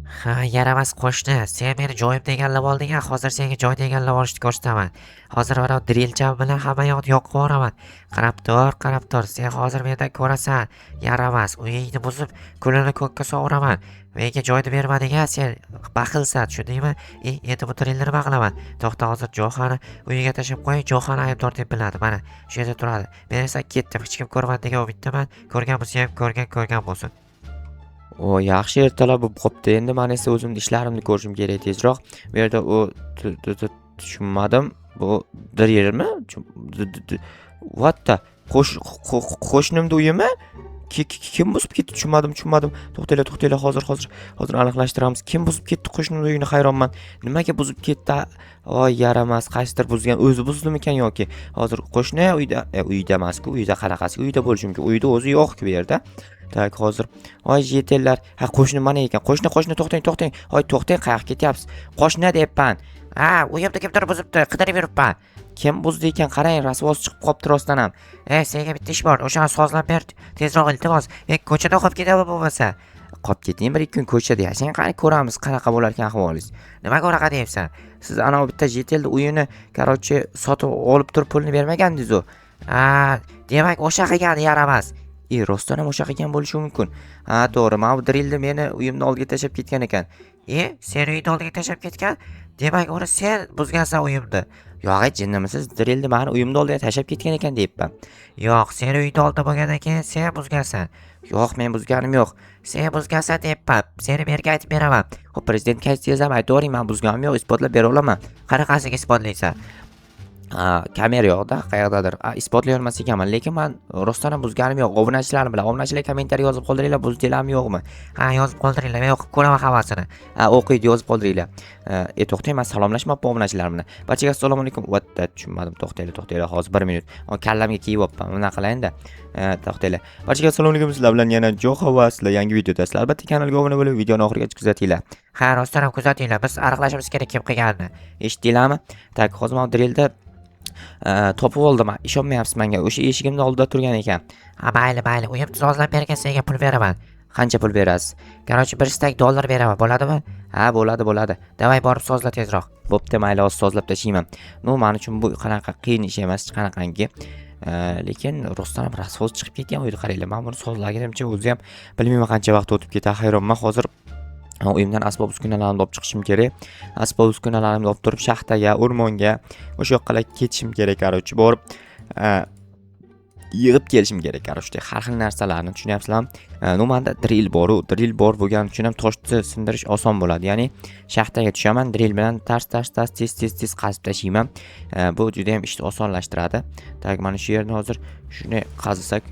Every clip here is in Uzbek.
Ha, yaramas qo'shni, sen meni joyimni egallab olding-a, hozir senga joyni egallab olishni ko'rsataman. Hozir mana drilcham bilan hamma yoqni yoqib yuboraman. Qarab tur, sen hozir mendan ko'rasan. Yaramas, uyingni buzib, kulini ko'kka sovuraman. Menga joyni bermading-a, sen baxilsan, tushundingmi? Endi bu drilni nima qilaman? To'xta, hozir Johani uyiga tashlab qo'ying, Johani aybdor deb biladi. Mana, shu yerda turadi. Men esa ketdim, hech kim ko'rmadi degan umiddaman. Ko'rgan bo'lsa ham ko'rgan bo'lsin. O yaxshi ertalab bo'lib qopti. Endi men esa o'zimni ishlarimni ko'rishim kerak tezroq. Bu yerda tushunmadim. Bu dirilmi? What the? Qo'shnimni uyimi? Kim buzib ketdi? Tushunmadim. To'xtanglar, hozir aniqlashtiramiz. Kim buzib ketdi qo'shnimni uyini? Hayronman. Nimaga buzib ketdi? Voy, yaramas, qaysidir buzgan. O'zi buzdimikan yoki? Hozir qo'shni uyda emas-ku. Uyda qanaqasi? Uyda bo'lishi mumkin. Uyda o'zi yo'q-ku bu yerda. Tak, hozir. Voy, yetellar. Ha, qo'shni mana ekan. Qo'shni, to'xtang. Voy, to'xtang, qayoqqa ketyapsiz? Qo'shni deyapman. Ha, uyimda kimdir buzibdi. Qidirib yuribman. Kim buzdi ekan? Qarang, rasvos chiqib qopti rostdan ham. Senga bitta ish bor. O'shani sozlab ber. Tezroq iltimos. Men ko'chada qolib ketaman bo'lmasa. Qolib keting, bir ikki kun ko'chada yashang, qani ko'ramiz qanaqa bo'lar ekan ahvolingiz. Nimaga unaqa deyapsan? Siz ana bitta yetelda uyini, короче, sotib olib turib pulni bermagandingiz-ku. Demak, o'sha qilgan yaramas. Rostdan ham o'sha qilgan bo'lishi mumkin. Ha, to'g'ri. Mana bu drilni meni uyimni oldiga tashlab ketgan ekan. Sen uyingni oldiga tashlab ketgan? Demak, uni sen buzgansan uyimni. Yo'q, jinnimisiz? Drilni meni uyimni oldiga tashlab ketgan ekan deyapman. Yo'q, sen uyingni oldida bo'lgandan keyin sen buzgansan. Yo'q, men buzganim yo'q. Sen buzgansan deyapman. Seni menga aytib beraman. Xo'p, prezident qaysi yozam aytavering, men buzganim yo'q, isbotlab bera olaman. Qanaqasiga isbotlaysan? Kamera yo'qda, qayerdadir. Isbotlay olmas ekanman, lekin men rostdan ham buzganim yo'q. Obunachilarim bilan, obunachilar kommentariy yozib qoldiringlar, buzdinglarmi yo'qmi? Yozib qoldiringlar, men o'qib ko'raman hammasini. O'qiydi, yozib qoldiringlar. To'xtang, men salomlashmabman obunachilar bilan. Barchaga assalomu alaykum. Vatta, tushunmadim. To'xtanglar, hozir 1 minut. Kallamga kiyibyapman. Nima qilayinda? To'xtanglar. Barchaga assalomu alaykum. Sizlar bilan yana Jo'xa va sizlar yangi videodasizlar. Albatta kanalga obuna bo'lib, videoni oxirigacha kuzatinglar. Ha, rostdan ham kuzatinglar. Biz aniqlashimiz kerak kim qilganini. Eshitdinglarmi? Tak, hozir men drilda topib oldim. Ishonmayapsiz menga. O'sha eshigimning oldida turgan ekan. Mayli. Uyimni sozlab bergan, senga pul beraman. Qancha pul berasiz? Короче, $100 beraman. Bo'ladimi? Ha, bo'ladi. Davay, borib sozla tezroq. Bo'pti, mayli, hozir sozlab tashlayman. Men uchun bu qanaqa qiyin ish emas, qanaqangi. Lekin rostdan ham rasvos chiqib ketgan uyda, qaranglar. Men buni sozlaganimcha o'zi ham bilmayman qancha vaqt o'tib ketadi. Hayronman. Hozir uyimdan asbob uskunalarimni olib chiqishim kerak. Asbob uskunalarimni olib turib shaxtaga, o'rmonga, o'sha yoqqa ketishim kerak, короче, borib yig'ib kelishim kerak, короче, har xil narsalarni, tushunyapsizlarmi? Menda drill bor bo'lgani uchun ham toshni sindirish oson bo'ladi. Ya'ni shaxtaga tushaman, drill bilan ters tez qazib tashlayman. Bu juda ham ishni osonlashtiradi. Tak, mana shu yerni hozir shuni qazisak,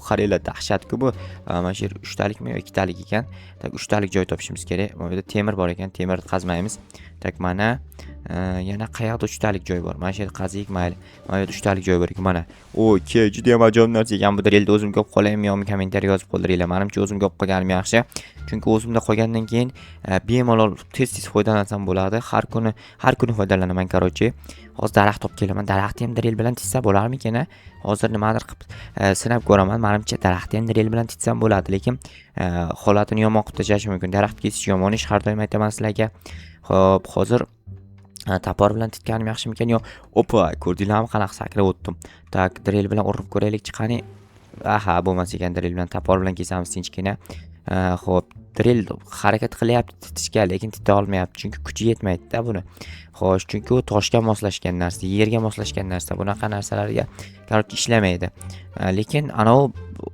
qaranglar, dahshatku bu. Mana shu yer 3 talikmi yo 2 talik ekan. Tak, 3 talik joy topishimiz kerak. Bu yerda temir bor ekan, temirni qazmaymiz. Tak, mana yana qayerda 3 talik joy bor. Mana shu yerda qaziyik, mayli. Mana yerda 3 talik joy bor ekan, mana. Juda ham ajoyib narsa ekan. Bu drillni o'zim ko'p qolaymi yo'qmi kommentariy yozib qoldiringlar. Menimcha o'zim ko'p qolganim yaxshi. Chunki o'zimda qolgandan keyin bemalol tez tezlansam bo'ladi. Har kuni foydalanaman, короче. Hozir daraxt topib kelaman. Daraxtni ham drill bilan tizsa bo'larmikin? Hozir nimadir qilib sinab ko'raman. Menimcha daraxtni ham drill bilan tizsam bo'ladi, lekin holatini yomon qilib tashlash mumkin. Daraxt kesish yomon ish, har doim aytaman sizlarga. Xo'p, hozir tapor bilan titganim yaxshimikan yo? Opa, ko'rdinglarmi qanaqa sakrab o'tdim. Tak, drill bilan urib ko'raylik chiqani. Aha, bo'lmas ekan, drill bilan tapor bilan kesamiz tinchgina. Xo'p, drill harakat qilyapti titishga, lekin tita olmayapti, chunki kuchi yetmaydi-da buni. Xo'sh, chunki u toshga moslashgan narsa, yerga moslashgan narsa. Bunaqa narsalarga короче ishlamaydi. Lekin ana u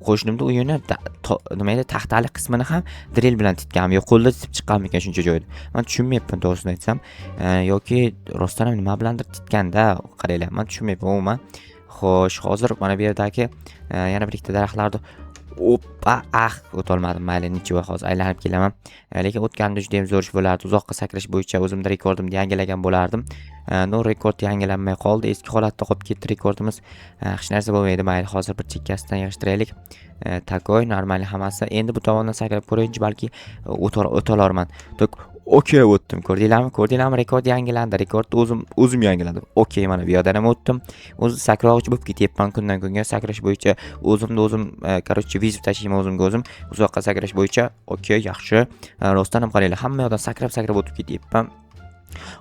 qo'shnimni uyini nima edi, taxtali qismini ham drill bilan titganmi yo qo'lda titib chiqqanmikan shuncha joyda. Men tushunmayapman, to'g'risini aytsam, yoki rostdan ham nima bilandir titganda, qaranglar, men tushunmayapman umuman. Xo'sh, hozir mana bu yerdagi yana bir ikkita daraxtlarni o'tolmadim. Mayli, necha hozir aylanib kelaman. Lekin o'tganda juda ham zo'r ish bo'lardi. Uzoqqa sakrash bo'yicha o'zimda rekordimni yangilagan bo'lardim. Rekord yangilanmay qoldi. Eski holatda qolib ketdi rekordimiz. Hech narsa bo'lmaydi. Mayli, hozir bir chekkasidan yig'ishtiraylik. Takoy, normal hammasi. Endi bu tomondan sakrab ko'raychi, balki o'tolarman. Okey o'tdim. Ko'rdinglarmi? Rekord yangilandi. Rekordni o'zim yangiladim. Okey, mana bu yerdan ham o'tdim. O'zi sakrog'ich bo'lib ketyapman kundan kunga. Sakrash bo'yicha o'zim короче vizib tashlayman o'zimga o'zim. Uzoqqa sakrash bo'yicha okey, yaxshi. Rostdan ham qaranglar, hamma yoqdan sakrab o'tib ketyapman.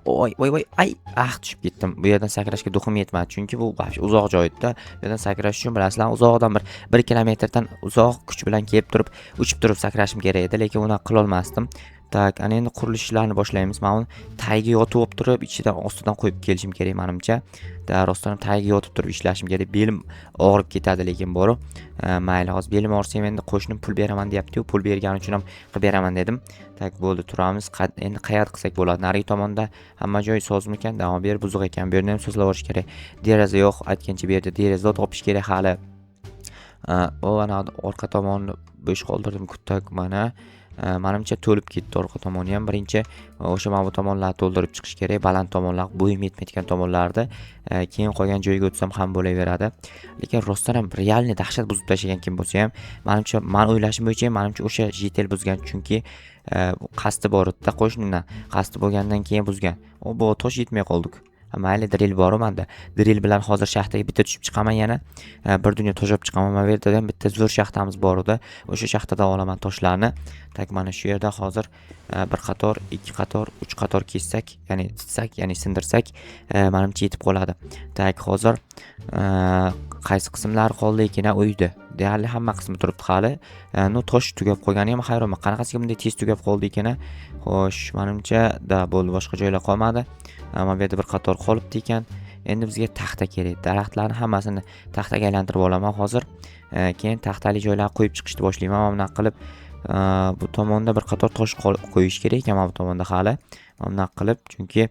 Voy, ay, tushib ketdim. Bu yerdan sakrashga duxim yetmadi, chunki bu вообще uzoq joy edi. Bu yerdan sakrash uchun bilasizlar, uzoqdan 1 kilometrdan uzoq kuch bilan kelib turib, uchib turib sakrashim kerak edi, lekin uni qila olmasdim. Tak, ana endi qurilish ishlarini boshlaymiz. Men uni tagiga yotib olib turib, ichidan ostidan qo'yib kelishim kerak menimcha. Rostdan ham tagiga yotib turib ishlashim kerak. Belim og'rib ketadi, lekin bor. Mayli, hozir belim og'risa ham endi qo'shnim pul beraman deyapti-yu, pul bergani uchun ham qilib beraman dedim. Tak, bo'ldi, turamiz. Endi qayerda qilsak bo'ladi? Narigi tomonda hamma joy sozmikan, davom ber buzuq ekan. Bu yerni ham sozlab olish kerak. Deraza yo'q, aytgancha bu yerda deraza topish kerak hali. Ana orqa tomonni bo'sh qoldirdim, tak mana. Menimcha to'lib ketdi orqa tomoni ham. Birinchi o'sha mana bu tomonlarni to'ldirib chiqish kerak, baland tomonlar, bo'yim yetmaydigan tomonlarni. Keyin qolgan joyga o'tsam ham bo'laveradi. Lekin rostdan ham realni dahshat buzib tashlagan kim bo'lsa ham, menimcha, men o'ylashim bo'yicha menimcha o'sha jitel buzgan, chunki qasdi bor edi, qo'shnidan qasdi bo'lgandan keyin buzgan. Bu tosh yetmay qoldik. Mayli, drill bor menda. Drill bilan hozir shaxtaga bitta tushib chiqaman yana. Bir dunyo tosh olib chiqaman. Mana bu yerda ham bitta zo'r shaxtamiz bor edi. O'sha shaxtadan olaman toshlarni. Tak, mana shu yerda hozir bir qator, ikki qator, uch qator kessak, ya'ni titsak, ya'ni sindirsak, menimcha yetib qoladi. Tak, hozir qaysi qismlar qoldi ekan uyda? Deyarli hamma qismi turibdi hali. Tosh tugab qolgani ham hayronman. Qanaqasiga bunday tez tugab qoldi ekan? Xo'sh, menimcha bo'ldi, boshqa joylar qolmadi. Mana bu yerda bir qator qolibdi ekan. Endi bizga taxta kerak. Daraxtlarni hammasini taxtaga aylantirib olaman hozir. Keyin taxtali joylarga qo'yib chiqishni boshlayman. Mana bunaqa qilib bu tomonda bir qator tosh qo'yish kerak ekan, mana bu tomonda hali. Mana bunaqa qilib, chunki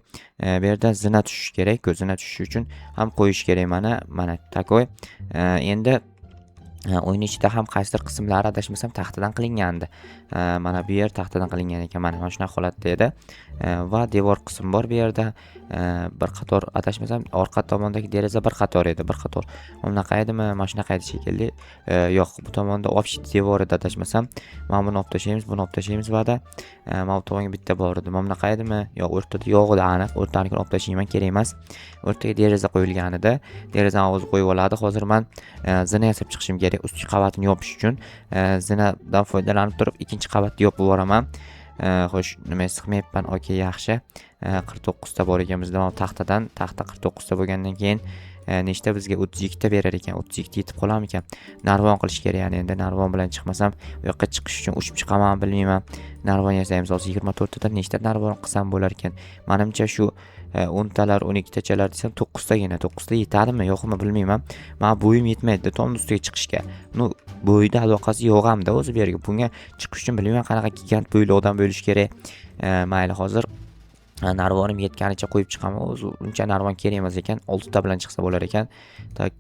bu yerda zina tushish kerak. Zina tushishi uchun ham qo'yish kerak mana takoy. Endi o'yin ichida ham qaysidir qismlari adashmasam taxtadan qilingandi. Mana bu yer taxtadan qilingan ekan, mana shunaqa holatda edi. Va devor qismi bor bu yerda. Bir qator adashmasam orqa tomondagi deraza bir qator edi, bir qator. Unaqa edimi? Mana shunaqa edi shekilli. Yo'q, bu tomonda общий devor edi adashmasam. Mana buni olib tashlaymiz va'da. Mana bu tomonga bitta bor edi. Mana bunaqa edimi? Yo'q, o'rtada yo'q edi aniq. O'rtanikini olib tashlayman, kerak emas. O'rtaga deraza qo'yilgan edi. Derazani o'zi qo'yib oladi. Hozir men zina yasab chiqishim kerak. Ustki qavatini yopish uchun zinadan foydalanib turib ikkinchi qavatni yopib yuboraman. Xo'sh, nima siqmayapman? Okey, yaxshi. 49 ta bor ekan bizda mana taxta 49 ta bo'lgandan keyin nechta bizga 32 ta berar ekan. 32 ta yetib qolarmi ekan? Narvon qilish kerak, ya'ni endi narvon bilan chiqmasam, u yoqqa chiqish uchun uchib chiqaman, bilmayman. Narvon yasaymiz. Hozir 24 tadan nechta narvon qilsam bo'lar ekan? Menimcha shu 10 talar, 12 tachalar desam 9 tagina. 9 ta yetadimi, yo'qmi bilmayman. Men bo'yim yetmaydi tomni ustiga chiqishga. Bo'yida aloqasi yo'q hamda o'zi bu yerga. Bunga chiqish uchun bilmayman qanaqa gigant bo'yli odam bo'lish kerak. Mayli, hozir narvonim yetganicha qo'yib chiqaman. O'zi uncha narvon kerak emas ekan. 6 ta bilan chiqsa bo'lar ekan. Tak,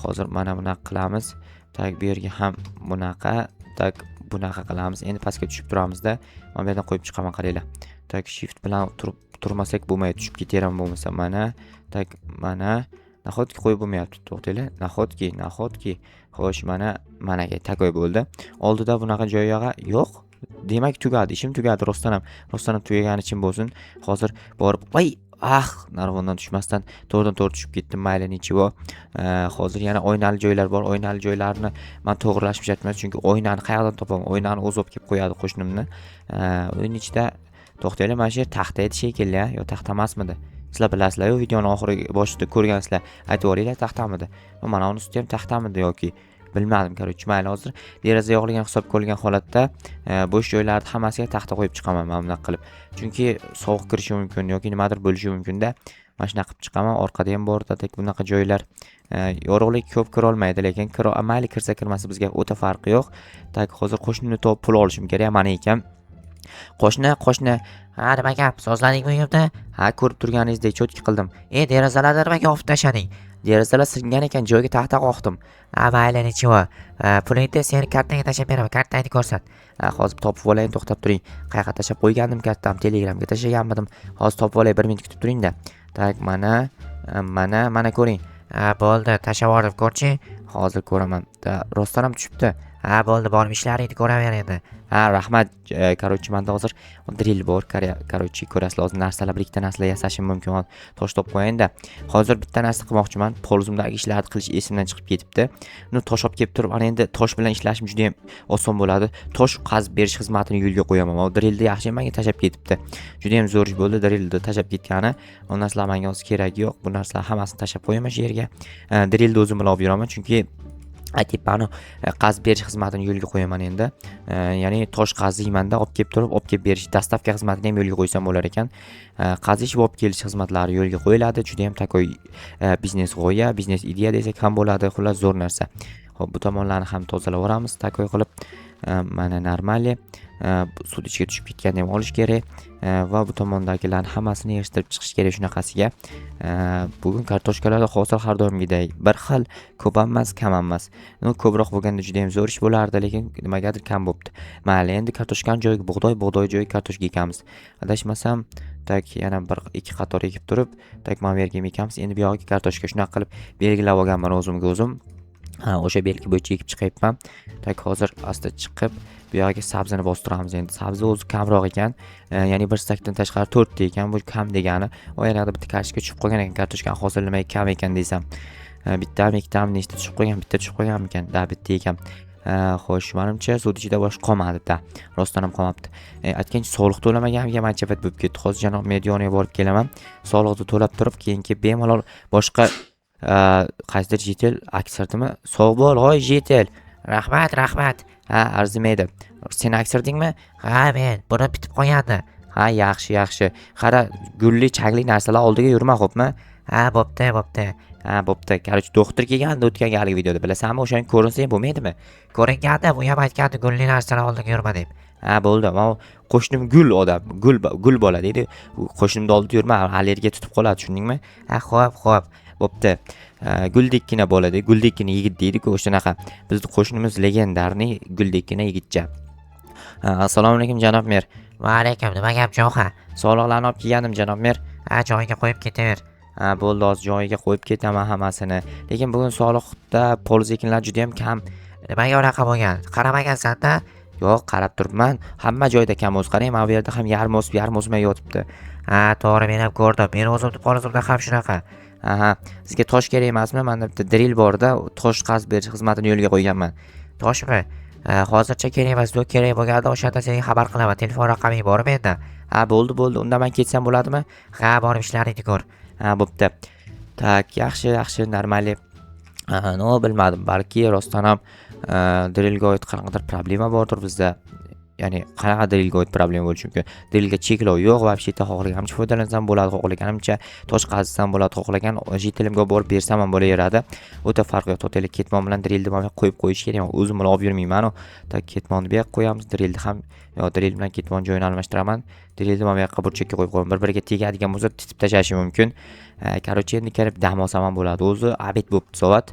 hozir mana bunaqa qilamiz. Tak, bu yerga ham bunaqa, tak, bunaqa qilamiz. Endi pastga tushib turamizda. Mana bu yerdan qo'yib chiqaman, qaranglar. Tak, shift bilan turmasak bo'lmaydi, tushib ketaram bo'lmasa. Mana, tak, mana nahotki qo'yib bo'lmayapti, to'xtanglar. Nahotki. Xo'sh, managa takoy bo'ldi. Oldida bunaqa joyga yo'q. Demak, tugadi, ishim tugadi. Rostdan ham tugagani için bo'lsin. Hozir borib, narvondan tushmasdan to'g'ridan to'g'ri tushib ketdim. Mayli, nichivo. Hozir yana oynali joylar bor. Oynali joylarni men to'g'rilashib aytmas, chunki oynani qayerdan topaman? Oynani o'zi olib kelib qo'yadi qo'shnimni. O'yin ichida to'xtanglar, mana shu yer taxta edi shekilli, yo taxta emasmidi? Sizlar bilasizlar-ku, videoni oxiriga boshida ko'rgansizlar. Aytib o'ringlar, taxtamidi? Mana uni usti ham taxtamidi yoki bilmadim, короче. Mayli, hozir deraza yo'qligini hisobga olgan holatda bo'sh joylarni hammasiga taxta qo'yib chiqaman men bunaqa qilib. Chunki sovuq kirishi mumkin yoki nimadir bo'lishi mumkin-da. Mana shunaqa qilib chiqaman. Orqada ham bor, tak, bunaqa joylar. Yorug'lik ko'p kira olmaydi, lekin mayli, kirsa kirmasa bizga o'ta farqi yo'q. Tak, hozir qo'shnimni topib pul olishim kerak. Mana ekan. Qo'shni, ha, nima gap? Sozladingmi u yerda? Ha, ko'rib turganingizdek cho'tki qildim. Derazalarni nimaga olib tashlading? Derazalar singan ekan, joyiga taxta qoqdim. Mayli, nichivo. Pulingni seni kartangga tashlab beraman. Kartangni ko'rsat. Hozir topib olayin, to'xtab turing. Qayerga tashlab qo'ygandim kartam? Telegramga tashlaganmidim. Hozir topib olay, 1 minut kutib turing-da. Tak, mana ko'ring. Bo'ldi, tashlab yubordim, ko'rchi. Hozir ko'raman. Rostdan ham tushibdi. Ha, bo'ldi, borib ishlaringni ko'raver endi. Ha, rahmat. Короче, menda hozir drill bor. Короче, ko'rasiz, hozir narsalar bir ikkita narsalar yasashim mumkin. Tosh topib qo'ying-da. Hozir bitta narsa qilmoqchiman. Polzimdagi ishlarni qilish esimdan chiqib ketibdi. Tosh olib kelib turib, ana endi tosh bilan ishlashim juda ham oson bo'ladi. Tosh qazib berish xizmatini yo'lga qo'yaman. Drillni yaxshi menga tashab ketibdi. Juda ham zo'r ish bo'ldi drillni tashab ketgani. U narsalar menga hozir keragi yo'q. Bu narsalar hammasini tashab qo'yaman shu yerga. Drillni o'zim bilan olib yuraman, chunki aytibman, qazib berish xizmatini yo'lga qo'yaman endi. Ya'ni tosh qaziymanda olib kelib berish, dastavka xizmatini ham yo'lga qo'ysam bo'lar ekan. Qazish va olib kelish xizmatlari yo'lga qo'yiladi. Juda ham takoy biznes g'oya, biznes ideya desak ham bo'ladi. Xullas zo'r narsa. Xo'p, bu tomonlarni ham tozalab yuboramiz, takoy qilib. Mana normali suv ichiga tushib ketganini ham olish kerak va bu tomondagilarni hammasini yig'ishtirib chiqish kerak shunaqasiga. Bugun kartoshkalarda hosil har doimgidek bir xil, ko'p emas, kam emas. Ko'proq bo'lganda juda ham zo'r ish bo'lardi, lekin nimagadir kam bo'libdi. Mayli, endi kartoshkaning joyiga bug'doy joyiga kartoshka ekamiz. Adashmasam, tak yana bir ikki qator ekib turib, tak mana bu yerga ekamiz. Endi bu yoqqa kartoshka shunaqa qilib belgilab olganman o'zimga o'zim. O'sha belgi bo'yicha ekib chiqyapman. Tak hozir asta chiqib bu yoqqa sabzini bostiramiz endi. Sabzi o'zi kamroq ekan. Ya'ni bir stakdan tashqari 4 ta ekan. Bu kam degani. O yerda bitta kartoshka tushib qolgan ekan. Kartoshkaning hosili nimaga kam ekan desam. Bittami, ikkitami nechta tushib qolgan, bitta tushib qolgan ekan. Bitta ekan. Xo'sh, menimcha sud ichida boshqa qolmadi-da. Rostdan ham qolmabdi. Aytgancha soliq to'lamaganiga manchafat bo'lib ketdi. Hozir janob Medioniga borib kelaman. Soliqni to'lab turib, keyin bemalol boshqa qaysidir jetel aksirdimi? Sog' bo'l, hoy jetel. Rahmat. Ha, arzimaydi. Sen aksirdingmi? Ha, men buni bitib qo'yadi. Ha, yaxshi. Qara, gulli, chagli narsalar oldiga yurma, xo'pmi? Ha, bo'pti. Ha, bo'pti. Короче, doktor kelganda o'tgan galgi videoda bilasanmi? O'shani ko'rinsang bo'lmaydimi? Ko'ringanda bu ham aytgandi gulli narsalar oldiga yurma deb. Ha, bo'ldi. Mana qo'shnim gul odam, gul bola deydi. Qo'shnimni oldida yurma, allergiya tutib qoladi, tushundingmi? Ha, xo'p. Bo'pti. Guldekkina bo'ladi, guldekkina yigit deydi-ku, o'shanaqa. Bizning qo'shnimiz legendarniy guldekkina yigitcha. Assalomu alaykum janob mer. Va alaykum, nima gap Jo'xa? Soliqlarni olib kelgandim janob mer. Ha, joyiga qo'yib ketaver. Bo'ldi, hozir joyiga qo'yib ketaman hammasini. Lekin bugun soliqda polzekinlar juda ham kam. Nimaga unaqa bo'lgan? Qaramagansan-da? Yo'q, qarab turibman. Hamma joyda kam o'z. Qarang, mana bu yerda ham yarim o'smay yotibdi. Ha, to'g'ri, men ham ko'rdim. Men o'zimni polizimda ham shunaqa. Aha, sizga tosh kerak emasmi? Menda bitta drill bor-da, tosh qazib berish xizmatini yo'lga qo'yganman. Toshmi? Hozircha kerak emas, kerak bo'lganda o'shanda senga xabar qilaman. Telefon raqaming bormi endi? Ha, bo'ldi. Unda men ketsam bo'ladimi? Ha, borib ishlaringni ko'r. Ha, bo'pti. Tak, yaxshi, normali. Bilmadim, balki rostdan ham drillga oid qanaqadir problema bordir bizda. Ya'ni qanaqa drillga oid problema bo'lishi mumkin? Drillga cheklov yo'q, вообще xohlaganimcha foydalansam bo'ladi, xohlaganimcha tosh qazisam bo'ladi, xohlagan jetelimga borib bersam ham bo'laveradi. O'ta farqi yo'q. To'talik ketmon bilan drillni mana qo'yib qo'yish kerak. O'zim bilan olib yurmayman-ku. Tak ketmonni bu yoqqa qo'yamiz, drillni ham, drill bilan ketmon joyini almashtiraman. Drillni mana bu yoqqa burchakka qo'yib qo'yaman. Bir-biriga tegadigan bo'lsa titib tashlashi mumkin. Короче, endi kirib dam olsam ham bo'ladi. O'zi abid bo'libdi soat.